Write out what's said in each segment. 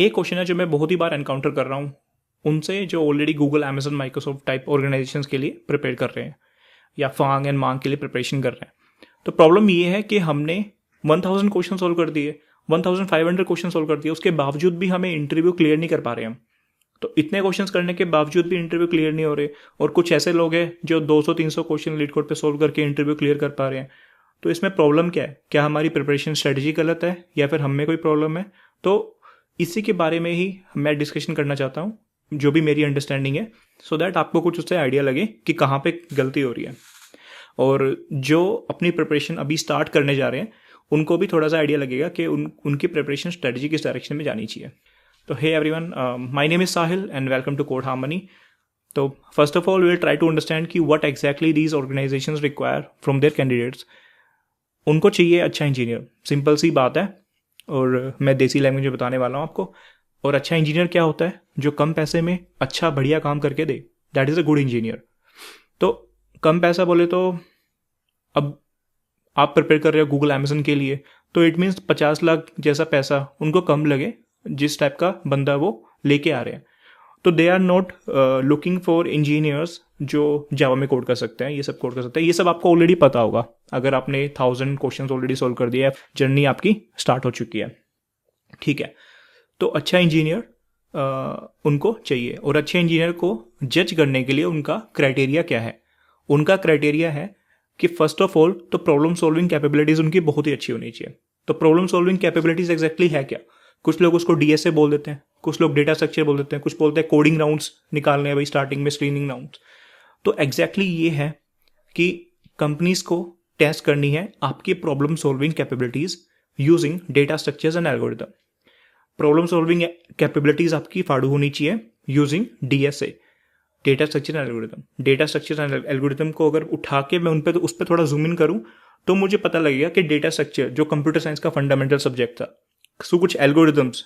एक क्वेश्चन है जो मैं बहुत ही बार एनकाउंटर कर रहा हूँ उनसे जो already Google, Amazon, Microsoft type organisations के लिए प्रिपेयर कर रहे हैं या फांग एंड मांग के लिए प्रिपरेशन कर रहे हैं। तो प्रॉब्लम ये है कि हमने 1000 क्वेश्चन सोल्व कर दिए, 1500 क्वेश्चन सोल्व कर दिए, उसके बावजूद भी हमें इंटरव्यू क्लियर नहीं कर पा रहे हम। तो इतने क्वेश्चंस करने के बावजूद भी इंटरव्यू क्लियर नहीं हो रहे, और कुछ ऐसे लोग हैं जो 200-300 क्वेश्चन लीड कोड पे सोल्व करके इंटरव्यू क्लियर कर पा रहे हैं। तो इसमें प्रॉब्लम क्या है? क्या हमारी प्रिपरेशन स्ट्रेटजी गलत है या फिर हम में कोई प्रॉब्लम है? तो इसी के बारे में ही मैं डिस्कशन करना चाहता हूँ, जो भी मेरी अंडरस्टैंडिंग है, सो दैट आपको कुछ उससे आइडिया लगे कि कहाँ पे गलती हो रही है। और जो अपनी प्रिपरेशन अभी स्टार्ट करने जा रहे हैं उनको भी थोड़ा सा आइडिया लगेगा कि उनकी प्रिपरेशन स्ट्रेटजी किस डायरेक्शन में जानी चाहिए। तो hey everyone, my name is Sahil and welcome to Code Harmony. तो first of all we will try to understand कि what exactly these organisations require from their candidates. उनको चाहिए अच्छा इंजीनियर, सिंपल सी बात है, और मैं देसी लैंग्वेज में बताने वाला हूँ आपको। और अच्छा इंजीनियर क्या होता है? जो कम पैसे में अच्छा बढ़िया काम करके दे, that is a good engineer. तो कम पैसा बोले तो अब आप प्रिपेयर कर रहे हो गूगल, अमेजन के लिए, तो इट मीन्स 50 लाख जैसा पैसा उनको कम लगे जिस टाइप का बंदा वो लेके आ रहे हैं। तो they are not looking for engineers जो जावा में कोड कर सकते हैं, ये सब कोड कर सकते हैं। ये सब आपको ऑलरेडी पता होगा अगर आपने 1000 क्वेश्चन ऑलरेडी सोल्व कर दिया है, जर्नी आपकी स्टार्ट हो चुकी है, ठीक है। तो अच्छा इंजीनियर उनको चाहिए, और अच्छे इंजीनियर को जज करने के लिए उनका क्राइटेरिया क्या है? उनका क्राइटेरिया है कि फर्स्ट ऑफ ऑल तो प्रॉब्लम सॉल्विंग कैपेबिलिटीज उनकी बहुत ही अच्छी होनी चाहिए। तो प्रॉब्लम सॉल्विंग कैपेबिलिटीज एग्जैक्टली है क्या? कुछ लोग उसको डीएसए बोल देते हैं, कुछ लोग डेटा स्ट्रक्चर बोल देते हैं, कुछ बोलते हैं कोडिंग राउंड्स निकालने हैं भाई स्टार्टिंग में, स्क्रीनिंग राउंड्स। तो एग्जैक्टली ये है कि कंपनीज को टेस्ट करनी है आपकी problem solving capabilities using data structures and algorithm. Problem solving capabilities आपकी फाड़ू होनी चाहिए using DSA, data structure and algorithm. Data structure and algorithm को अगर उठा के मैं उस पर थोड़ा जूम इन करूं तो मुझे पता लगेगा कि डेटा स्ट्रक्चर जो कंप्यूटर साइंस का फंडामेंटल सब्जेक्ट था, सो कुछ algorithms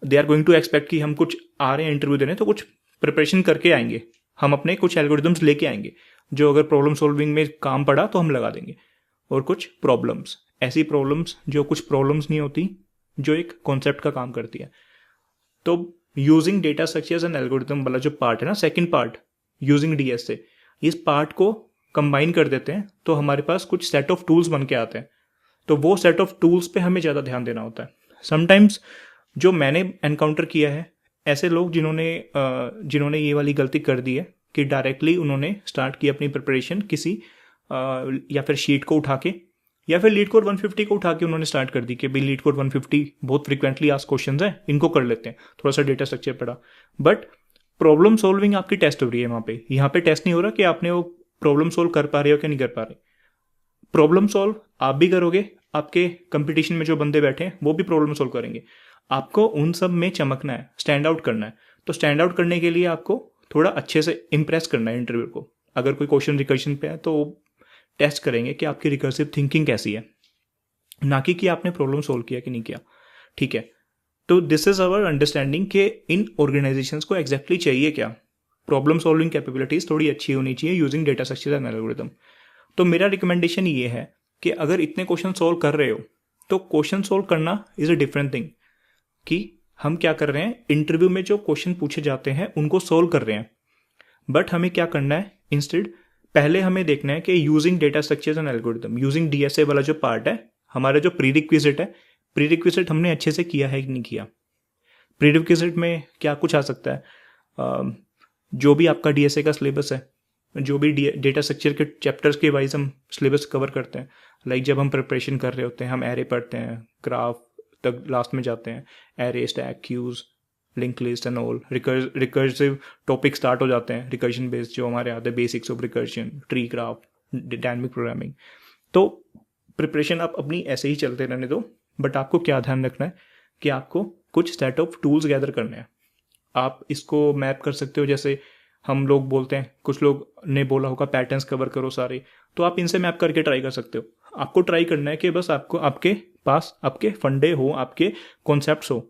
they are going to expect कि हम कुछ आ रहे हैं इंटरव्यू देने तो कुछ प्रिपरेशन करके आएंगे, हम अपने कुछ एल्गोरिथम्स लेके आएंगे जो अगर प्रॉब्लम सॉल्विंग में काम पड़ा तो हम लगा देंगे। और कुछ प्रॉब्लम्स, ऐसी प्रॉब्लम्स जो कुछ प्रॉब्लम्स नहीं होती, जो एक कॉन्सेप्ट का काम करती है। तो using data structures and algorithm वाला जो पार्ट है ना, सेकंड पार्ट यूजिंग डीएसए, इस पार्ट को कंबाइन कर देते हैं तो हमारे पास कुछ सेट ऑफ टूल्स बन के आते हैं। तो वो सेट ऑफ टूल्स पे हमें ज़्यादा ध्यान देना होता है। समटाइम्स जो मैंने एनकाउंटर किया है, ऐसे लोग जिन्होंने ये वाली गलती कर दी है कि डायरेक्टली उन्होंने स्टार्ट की अपनी प्रिपरेशन किसी या फिर शीट को उठा के या फिर लीड कोड 150 को उठा के उन्होंने स्टार्ट कर दी कि भाई लीड कोड 150 बहुत फ्रिक्वेंटली आस्क्ड क्वेश्चंस हैं, इनको कर लेते हैं, थोड़ा सा डेटा स्ट्रक्चर पढ़ा। बट प्रॉब्लम सॉल्विंग आपकी टेस्ट हो रही है वहाँ पे। यहाँ पे टेस्ट नहीं हो रहा कि आपने वो प्रॉब्लम सॉल्व कर पा रहे हो कि नहीं कर पा रहे। प्रॉब्लम सॉल्व आप भी करोगे, आपके कंपटीशन में जो बंदे बैठे हैं वो भी प्रॉब्लम सॉल्व करेंगे। आपको उन सब में चमकना है, स्टैंड आउट करना है। तो स्टैंड आउट करने के लिए आपको थोड़ा अच्छे से इंप्रेस करना है इंटरव्यू को। अगर कोई क्वेश्चन रिकर्शन पे है तो टेस्ट करेंगे कि आपकी रिकर्सिव थिंकिंग कैसी है, ना कि आपने प्रॉब्लम सोल्व किया कि नहीं किया, ठीक है। तो दिस इज अवर अंडरस्टैंडिंग कि इन ऑर्गेनाइजेशंस को एग्जैक्टली चाहिए क्या। प्रॉब्लम सॉल्विंग कैपेबिलिटीज थोड़ी अच्छी होनी चाहिए using data structure and algorithm. तो मेरा रिकमेंडेशन ये है कि अगर इतने क्वेश्चन सोल्व कर रहे हो तो क्वेश्चन सोल्व करना इज अ डिफरेंट थिंग। कि हम क्या कर रहे हैं, इंटरव्यू में जो क्वेश्चन पूछे जाते हैं उनको सोल्व कर रहे हैं, बट हमें क्या करना है इंस्टेड, पहले हमें देखना है कि using data structures and algorithm, using DSA वाला जो पार्ट है, हमारा जो प्रीरिक्विजिट है, प्रीरिक्विजिट हमने अच्छे से किया है कि नहीं किया। प्रीरिक्विजिट में क्या कुछ आ सकता है, जो भी आपका डीएसए का सिलेबस है, जो भी डेटा स्ट्रक्चर के चैप्टर्स के वाइज हम सिलेबस कवर करते हैं। लाइक जब हम प्रिपरेशन कर रहे होते हैं, हम एरे पढ़ते हैं, ग्राफ तक लास्ट में जाते हैं, array, stack, queues, link list and all, recursive topic start हो जाते हैं, रिकर्जन बेस्ड जो हमारे आते हैं, basics of recursion, tree graph, dynamic programming. तो प्रिपरेशन आप अपनी ऐसे ही चलते रहने दो, बट आपको क्या ध्यान रखना है कि आपको कुछ सेट ऑफ टूल्स गैदर करने हैं। आप इसको मैप कर सकते हो, जैसे हम लोग बोलते हैं, कुछ लोग ने बोला होगा पैटर्न्स कवर करो सारे, तो आप इनसे मैप करके ट्राई कर सकते हो। आपको ट्राई करना है कि बस आपको आपके पास आपके फंडे हो, आपके कॉन्सेप्ट्स हो।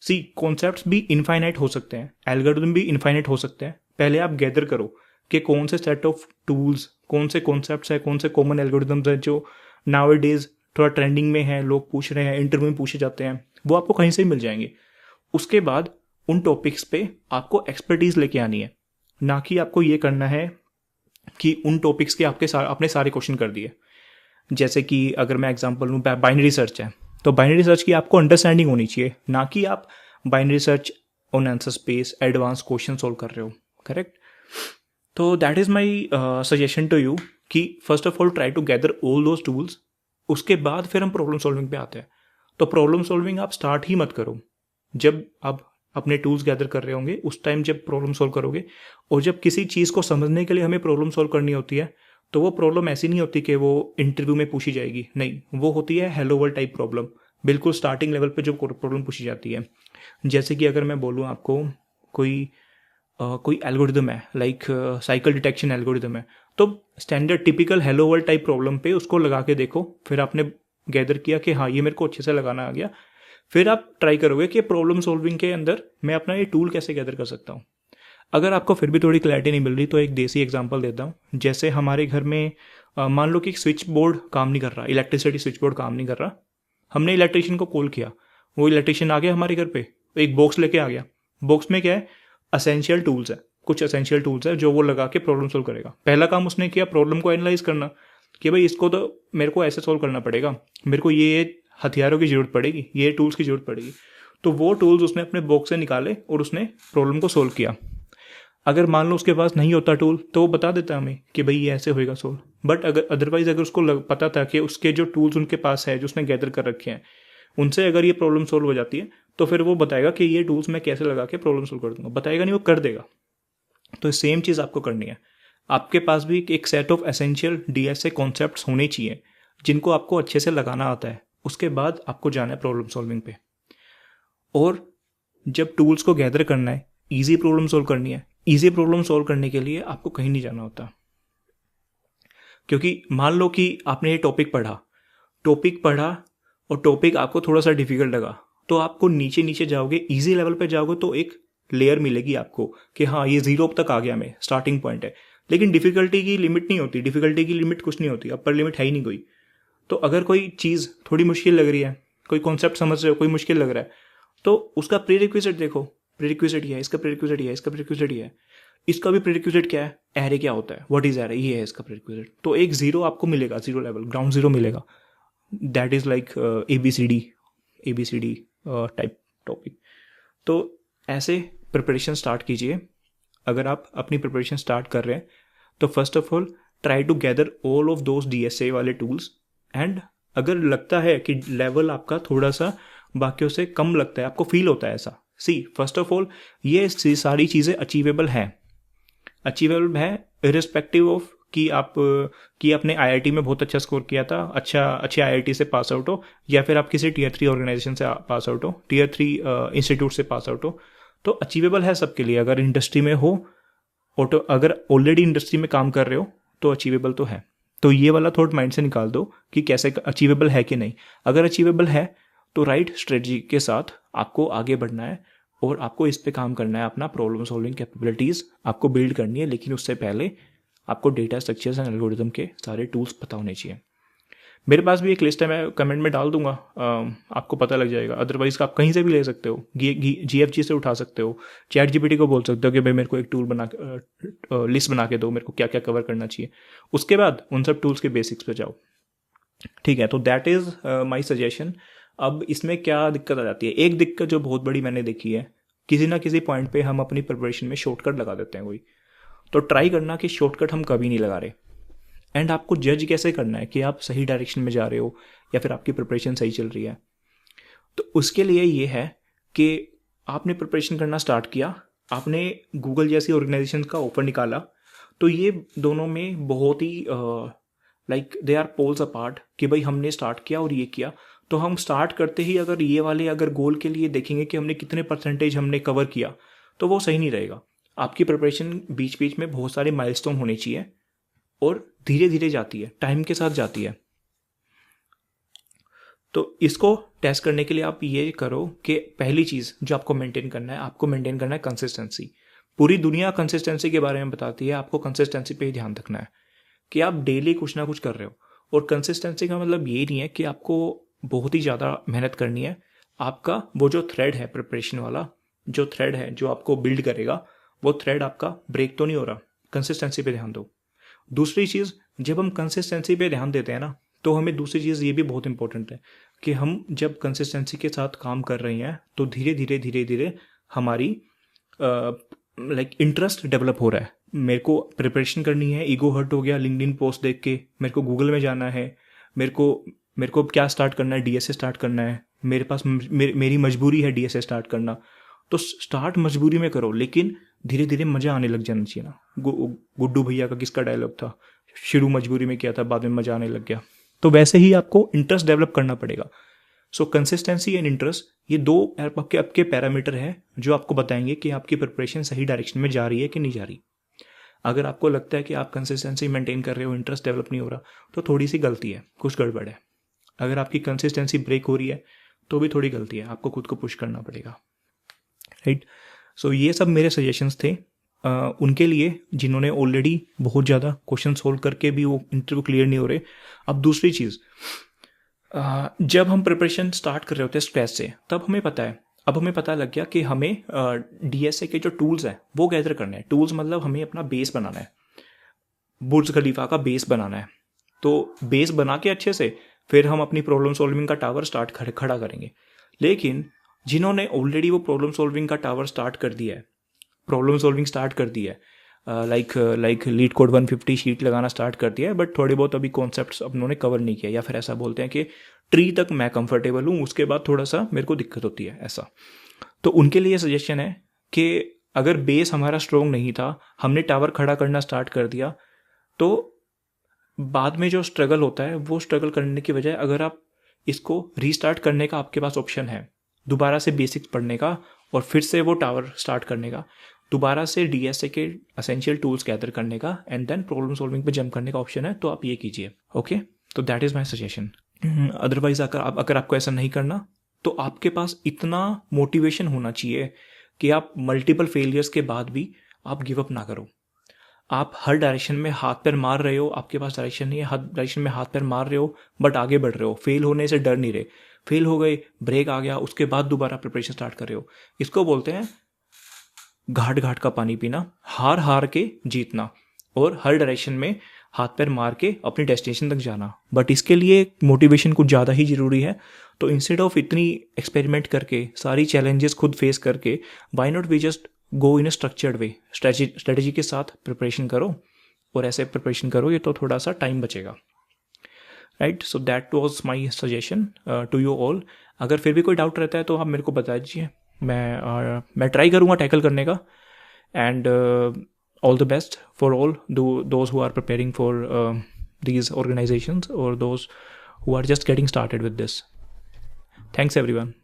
सी कॉन्सेप्ट्स भी इनफाइनाइट हो सकते हैं, एल्गोरिथम भी इनफाइनाइट हो सकते हैं। पहले आप गैदर करो कि कौन से सेट ऑफ टूल्स, कौन से कॉन्सेप्ट्स है, कौन से कॉमन एल्गोरिथम्स है जो नाउ-ए-डेज थोड़ा ट्रेंडिंग में है, लोग पूछ रहे हैं, इंटरव्यू में पूछे जाते हैं, वो आपको कहीं से ही मिल जाएंगे। उसके बाद उन टॉपिक्स पे आपको एक्सपर्टीज लेके आनी है, ना कि आपको ये करना है कि उन टॉपिक्स के आपने सारे क्वेश्चन कर दिए। जैसे कि अगर मैं एग्जांपल लूँ, बाइनरी सर्च है, तो बाइनरी सर्च की आपको अंडरस्टैंडिंग होनी चाहिए, ना कि आप binary search on answer space advance question solve कर रहे हो। करेक्ट। तो that is my suggestion to you कि first of all try to gather all those tools. उसके बाद फिर हम प्रॉब्लम सॉल्विंग पे आते हैं। तो प्रॉब्लम सॉल्विंग आप स्टार्ट ही मत करो जब आप अपने टूल्स गैदर कर रहे होंगे, उस टाइम जब प्रॉब्लम सॉल्व करोगे। और जब किसी चीज़ को समझने के लिए हमें प्रॉब्लम सॉल्व करनी होती है, तो वो प्रॉब्लम ऐसी नहीं होती कि वो इंटरव्यू में पूछी जाएगी, नहीं, वो होती है हेलो वर्ल्ड टाइप प्रॉब्लम, बिल्कुल स्टार्टिंग लेवल पे जो प्रॉब्लम पूछी जाती है। जैसे कि अगर मैं बोलूँ आपको कोई एल्गोरिदम है, लाइक साइकिल डिटेक्शन एल्गोरिदम है, तो standard typical hello world type problem पे उसको लगा के देखो, फिर आपने गैदर किया कि हाँ ये मेरे को अच्छे से लगाना आ गया, फिर आप ट्राई करोगे कि प्रॉब्लम सॉल्विंग के अंदर मैं अपना ये टूल कैसे गैदर कर सकता हूँ। अगर आपको फिर भी थोड़ी क्लैरिटी नहीं मिल रही तो एक देसी एग्जांपल देता हूँ। जैसे हमारे घर में मान लो कि एक स्विच बोर्ड काम नहीं कर रहा, इलेक्ट्रिसिटी स्विच बोर्ड काम नहीं कर रहा, हमने इलेक्ट्रिशियन को कॉल किया, वो इलेक्ट्रिशियन आ गया हमारे घर पे, एक बॉक्स लेके आ गया। बॉक्स में क्या है, असेंशियल टूल्स है, कुछ असेंशियल टूल्स है जो वो लगा के प्रॉब्लम सोल्व करेगा। पहला काम उसने किया प्रॉब्लम को एनालाइज करना कि भाई इसको तो मेरे को ऐसे सोल्व करना पड़ेगा, मेरे को ये हथियारों की जरूरत पड़ेगी, ये टूल्स की जरूरत पड़ेगी। तो वो टूल्स उसने अपने बॉक्स से निकाले और उसने प्रॉब्लम को सोल्व किया। अगर मान लो उसके पास नहीं होता टूल तो वो बता देता हमें कि भाई ये ऐसे होएगा सोल्व। बट अगर अदरवाइज अगर उसको पता था कि उसके जो टूल्स उनके पास है जो उसने गैदर कर रखे हैं, उनसे अगर ये प्रॉब्लम सोल्व हो जाती है, तो फिर वो बताएगा कि ये टूल्स मैं कैसे लगा के प्रॉब्लम सोल्व कर दूंगा। बताएगा नहीं, वो कर देगा। तो सेम चीज़ आपको करनी है। आपके पास भी एक set of essential DSA concepts होने चाहिए जिनको आपको अच्छे से लगाना आता है। उसके बाद आपको जाना है प्रॉब्लम सॉल्विंग पे। और जब टूल्स को गैदर करना है, ईजी प्रॉब्लम सॉल्व करनी है, ईजी प्रॉब्लम सॉल्व करने के लिए आपको कहीं नहीं जाना होता। क्योंकि मान लो कि आपने ये टॉपिक पढ़ा और टॉपिक आपको थोड़ा सा डिफिकल्ट लगा, तो आपको नीचे नीचे जाओगे, ईजी लेवल पे जाओगे तो एक लेयर मिलेगी आपको कि हाँ ये 0 तक आ गया, मैं स्टार्टिंग पॉइंट है। लेकिन डिफिकल्टी की लिमिट नहीं होती, डिफिकल्टी की लिमिट कुछ नहीं होती, अपर लिमिट है ही नहीं कोई। तो अगर कोई चीज़ थोड़ी मुश्किल लग रही है, कोई कॉन्सेप्ट समझ रहे हो, कोई मुश्किल लग रहा है, तो उसका प्रीरिक्विजिट देखो, प्रीरिक्विजिट ये है, इसका प्रीरिक्विजिट ये है, इसका प्रीरिक्विजिट ये है, इसका भी प्रीरिक्विजिट क्या है, एरे क्या होता है, व्हाट इज एरे, ये है इसका प्रीरिक्विजिट। तो एक 0 आपको मिलेगा, 0 लेवल, ग्राउंड 0 मिलेगा। That is like ABCD type topic. तो ऐसे प्रिपरेशन स्टार्ट कीजिए। अगर आप अपनी प्रिपरेशन स्टार्ट कर रहे हैं तो first of all try to gather all of those DSA वाले टूल्स। एंड अगर लगता है कि लेवल आपका थोड़ा सा बाकियों से कम लगता है, आपको फील होता है ऐसा, फर्स्ट ऑफ ऑल ये सारी चीज़ें अचीवेबल है इरिस्पेक्टिव ऑफ कि आपने IIT में बहुत अच्छा स्कोर किया था, अच्छे IIT से पास आउट हो, या फिर आप किसी Tier 3 ऑर्गेनाइजेशन से पास आउट हो, Tier 3 इंस्टीट्यूट से पास आउट हो, तो अचीवेबल है सबके लिए। अगर इंडस्ट्री में हो और तो अगर ऑलरेडी इंडस्ट्री में काम कर रहे हो तो अचीवेबल तो है। तो ये वाला थॉट माइंड से निकाल दो कि कैसे अचीवेबल है कि नहीं। अगर अचीवेबल है तो राइट स्ट्रेटजी के साथ आपको आगे बढ़ना है और आपको इस पे काम करना है, अपना प्रॉब्लम सॉल्विंग कैपेबिलिटीज़ आपको बिल्ड करनी है। लेकिन उससे पहले आपको डेटा स्ट्रक्चर्स एंड एल्गोरिथम के सारे टूल्स पता होने चाहिए। मेरे पास भी एक लिस्ट है, मैं कमेंट में डाल दूंगा, आपको पता लग जाएगा। अदरवाइज आप कहीं से भी ले सकते हो, GFG से उठा सकते हो, ChatGPT को बोल सकते हो कि भाई मेरे को एक टूल लिस्ट बना के दो, मेरे को क्या क्या कवर करना चाहिए। उसके बाद उन सब टूल्स के बेसिक्स पे जाओ। ठीक है, तो दैट इज़ माई सजेशन। अब इसमें क्या दिक्कत आ जाती है, एक दिक्कत जो बहुत बड़ी मैंने देखी है, किसी ना किसी पॉइंट पे हम अपनी प्रिपरेशन में शॉर्टकट लगा देते हैं कोई। तो ट्राई करना कि शॉर्टकट हम कभी नहीं लगा रहे। एंड आपको जज कैसे करना है कि आप सही डायरेक्शन में जा रहे हो या फिर आपकी प्रिपरेशन सही चल रही है। तो उसके लिए ये है कि आपने प्रिपरेशन करना स्टार्ट किया, आपने गूगल जैसी ऑर्गेनाइजेशन का ऑफर निकाला, तो ये दोनों में बहुत ही like they are poles apart कि भाई हमने स्टार्ट किया और ये किया। तो हम स्टार्ट करते ही अगर गोल के लिए देखेंगे कि हमने कितने % हमने कवर किया, तो वो सही नहीं रहेगा। आपकी प्रिपरेशन बीच बीच में बहुत सारे माइलस्टोन होने चाहिए और धीरे धीरे जाती है, टाइम के साथ जाती है। तो इसको टेस्ट करने के लिए आप ये करो कि पहली चीज़ जो आपको मेंटेन करना है कंसिस्टेंसी। पूरी दुनिया कंसिस्टेंसी के बारे में बताती है, आपको कंसिस्टेंसी पे ही ध्यान रखना है कि आप डेली कुछ ना कुछ कर रहे हो। और कंसिस्टेंसी का मतलब ये नहीं है कि आपको बहुत ही ज़्यादा मेहनत करनी है, आपका वो जो थ्रेड है प्रिपरेशन वाला, जो थ्रेड है जो आपको बिल्ड करेगा, वो थ्रेड आपका ब्रेक तो नहीं हो रहा। कंसिस्टेंसी पे ध्यान दो। दूसरी चीज़, जब हम कंसिस्टेंसी पे ध्यान देते हैं ना, तो हमें दूसरी चीज़ ये भी बहुत इंपॉर्टेंट है कि हम जब कंसिस्टेंसी के साथ काम कर रहे हैं तो धीरे धीरे हमारी इंटरेस्ट डेवलप हो रहा है। मेरे को प्रिपरेशन करनी है, ईगो हर्ट हो गया लिंक्डइन पोस्ट देख के, मेरे को गूगल में जाना है, मेरे को क्या स्टार्ट करना है, डीएसए स्टार्ट करना है, मेरे पास मेरी मजबूरी है डीएसए स्टार्ट करना। तो स्टार्ट मजबूरी में करो, लेकिन धीरे धीरे मज़ा आने लग जाना चाहिए ना। गुड्डू भैया का किसका डायलॉग था, शुरू मजबूरी में किया था, बाद में मज़ा आने लग गया। तो वैसे ही आपको इंटरेस्ट डेवलप करना पड़ेगा। सो कंसिस्टेंसी एंड इंटरेस्ट, ये दो आपके पैरामीटर हैं जो आपको बताएंगे कि आपकी प्रिपरेशन सही डायरेक्शन में जा रही है कि नहीं जा रही। अगर आपको लगता है कि आप कंसिस्टेंसी मेंटेन कर रहे हो, इंटरेस्ट डेवलप नहीं हो रहा, तो थोड़ी सी गलती है, कुछ गड़बड़ है। अगर आपकी कंसिस्टेंसी ब्रेक हो रही है तो भी थोड़ी गलती है, आपको खुद को पुश करना पड़ेगा, राइट। सो ये सब मेरे सजेशंस थे उनके लिए जिन्होंने ऑलरेडी बहुत ज़्यादा क्वेश्चन सोल्व करके भी वो इंटरव्यू क्लियर नहीं हो रहे। अब दूसरी चीज़, जब हम प्रिपरेशन स्टार्ट कर रहे होते हैं स्ट्रेस से, तब हमें पता है, अब हमें पता लग गया कि हमें डीएसए के जो टूल्स हैं वो गैदर करने हैं। टूल्स मतलब हमें अपना बेस बनाना है, बुर्ज खलीफा का बेस बनाना है। तो बेस बना के अच्छे से फिर हम अपनी प्रॉब्लम सॉल्विंग का टावर खड़ा करेंगे। लेकिन जिन्होंने ऑलरेडी वो प्रॉब्लम सॉल्विंग का टावर स्टार्ट कर दिया है, प्रॉब्लम सॉल्विंग स्टार्ट कर दिया है, लाइक लीड कोड 150 शीट लगाना स्टार्ट कर दिया है, बट थोड़े बहुत अभी कॉन्सेप्ट्स उन्होंने कवर नहीं किया, या फिर ऐसा बोलते हैं कि ट्री तक मैं कंफर्टेबल हूँ, उसके बाद थोड़ा सा मेरे को दिक्कत होती है, ऐसा। तो उनके लिए सजेशन है कि अगर बेस हमारा स्ट्रॉन्ग नहीं था, हमने टावर खड़ा करना स्टार्ट कर दिया, तो बाद में जो स्ट्रगल होता है वो स्ट्रगल करने की बजाय अगर आप इसको रीस्टार्ट करने का आपके पास ऑप्शन है, दोबारा से बेसिक्स पढ़ने का और फिर से वो टावर स्टार्ट करने का, दोबारा से डीएसए के एसेंशियल टूल्स गैदर करने का एंड देन प्रॉब्लम सॉल्विंग पे जंप करने का ऑप्शन है, तो आप ये कीजिए। ओके, तो that is my suggestion. Otherwise अगर आपको ऐसा नहीं करना, तो आपके पास इतना मोटिवेशन होना चाहिए कि आप मल्टीपल फेलियर्स के बाद भी आप गिव अप ना करो। आप हर डायरेक्शन में हाथ पैर मार रहे हो, आपके पास डायरेक्शन नहीं है, हर डायरेक्शन में हाथ पैर मार रहे हो बट आगे बढ़ रहे हो, फेल होने से डर नहीं रहे, फेल हो गए, ब्रेक आ गया, उसके बाद दोबारा प्रिपरेशन स्टार्ट कर रहे हो। इसको बोलते हैं घाट घाट का पानी पीना, हार हार के जीतना, और हर डायरेक्शन में हाथ पैर मार के अपनी डेस्टिनेशन तक जाना। बट इसके लिए मोटिवेशन कुछ ज़्यादा ही ज़रूरी है। तो इंस्टेड ऑफ इतनी एक्सपेरिमेंट करके, सारी चैलेंजेस खुद फेस करके, why not we just go in a structured way, strategy के साथ प्रिपरेशन करो, और ऐसे प्रिपरेशन करोगे तो थोड़ा सा टाइम बचेगा, right. So that was my suggestion to you all. अगर फिर भी कोई डाउट रहता है तो आप मेरे को बता दीजिए, मैं ट्राई करूँगा टैकल करने का। And all the best for all those who are preparing for these organizations or those who are just getting started with this. Thanks everyone.